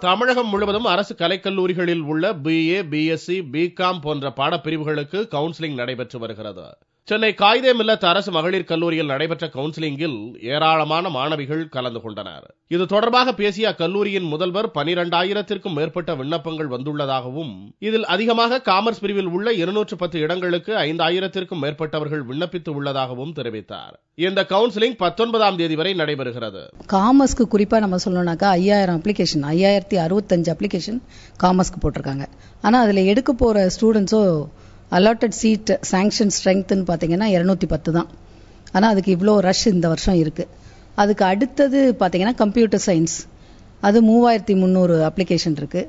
தமிழகம் முழுவதும் அரசு கலைக்கல்லூரிகளில் உள்ள BA, BSc, BCom போன்ற பாடப்பிரிவுகளுக்கு கவுன்சிலிங் நடைபெற்று வருகிறது. சென்னை காயிதே மில்லத் அரசு மகளிர் கல்லூரியில் நடைபெற்ற கவுன்சிலிங்கில் ஏராளமான மாணவிகள் கலந்து கொண்டனர். இது தொடர்பாக பேசிய அக்கல்லூரியின் முதல்வர் 12,000க்கும் மேற்பட்ட விண்ணப்பங்கள் வந்துள்ளதாகவும், இதில் அதிகமாக காமர்ஸ் பிரிவில் உள்ள 210 இடங்களுக்கு 5,000க்கும் மேற்பட்டவர்கள் விண்ணப்பித்து உள்ளதாகவும் தெரிவித்தார். இந்த கவுன்சிலிங் 19ஆம் தேதி வரை நடைபெறுகிறது. காமர்ஸ்க்கு குறிப்பா நம்ம சொல்லணும்னாக்கா 5000 அப்ளிகேஷன் 5065 அப்ளிகேஷன் காமர்ஸ்க்கு போட்டிருக்காங்க. ஆனா அதுல எடுக்க போற ஸ்டூடெண்ட்ஸோ அலாட்டட் சீட் சாங்ஷன் ஸ்ட்ரெங்க்த்னு பார்த்தீங்கன்னா 210 தான். ஆனால் அதுக்கு இவ்வளோ ரஷ் இந்த வருஷம் இருக்கு. அதுக்கு அடுத்தது பார்த்தீங்கன்னா கம்ப்யூட்டர் சயின்ஸ், அது 3300 அப்ளிகேஷன் இருக்கு.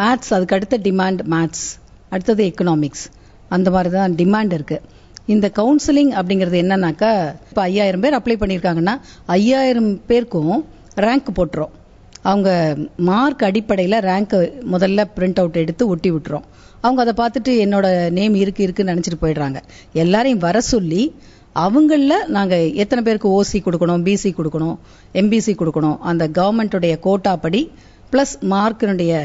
மேத்ஸ் அதுக்கு அடுத்த டிமாண்ட் மேத்ஸ், அடுத்தது எக்கனாமிக்ஸ், அந்த மாதிரி தான் டிமாண்ட் இருக்கு. இந்த கவுன்சிலிங் அப்படிங்கிறது என்னன்னாக்கா, இப்போ 5000 பேர் அப்ளை பண்ணியிருக்காங்கன்னா 5000 பேருக்கும் ரேங்க் போட்டுரும். அவங்க மார்க் அடிப்படையில் ரேங்க் முதல்ல பிரிண்ட் அவுட் எடுத்து ஒட்டி விட்டுரும். அவங்க அதை பார்த்துட்டு என்னோட நேம் இருக்குன்னு நினைச்சிட்டு போயிடுறாங்க. எல்லாரையும் வர சொல்லி அவங்கள நாங்க எத்தனை பேருக்கு OC கொடுக்கணும், BC கொடுக்கணும், MBC கொடுக்கணும், அந்த கவர்மெண்டோடைய கோட்டா படி பிளஸ் மார்க்கினுடைய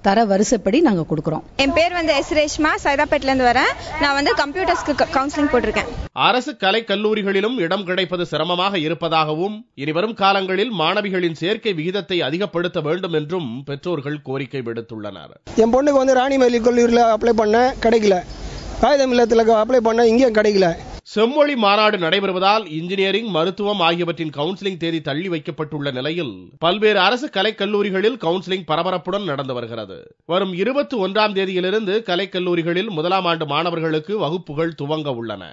தர வரிசைப்படி நாங்க கொடுக்கிறோம். என் பேர் S. ரேஷ்மா, சைதாப்பேட்ல இருந்து வரேன். நான் கம்ப்யூட்டர்ஸ்க்கு கவுன்சிலிங் போட்டிருக்கேன். அரசு கலை கல்லூரிகளிலும் இடம் கிடைப்பது சிரமமாக இருப்பதாகவும், இனிவரும் காலங்களில் மாணவிகளின் சேர்க்கை விகிதத்தை அதிகப்படுத்த வேண்டும் என்றும் பெற்றோர்கள் கோரிக்கை விடுத்துள்ளனர். என் பொண்ணுக்கு ராணிமேலி கல்லூரியில் அப்ளை பண்ண கிடைக்கல, காகித மில்லத்தில் அப்ளை பண்ண இங்கேயும் கிடைக்கல. செம்மொழி மாநாடு நடைபெறுவதால் இன்ஜினியரிங், மருத்துவம் ஆகியவற்றின் கவுன்சிலிங் தேதி தள்ளி வைக்கப்பட்டுள்ள நிலையில் பல்வேறு அரசு கலைக்கல்லூரிகளில் கவுன்சிலிங் பரபரப்புடன் நடந்து வருகிறது. வரும் 21ஆம் தேதியிலிருந்து கலைக்கல்லூரிகளில் முதலாம் ஆண்டு மாணவர்களுக்கு வகுப்புகள் துவங்க உள்ளன.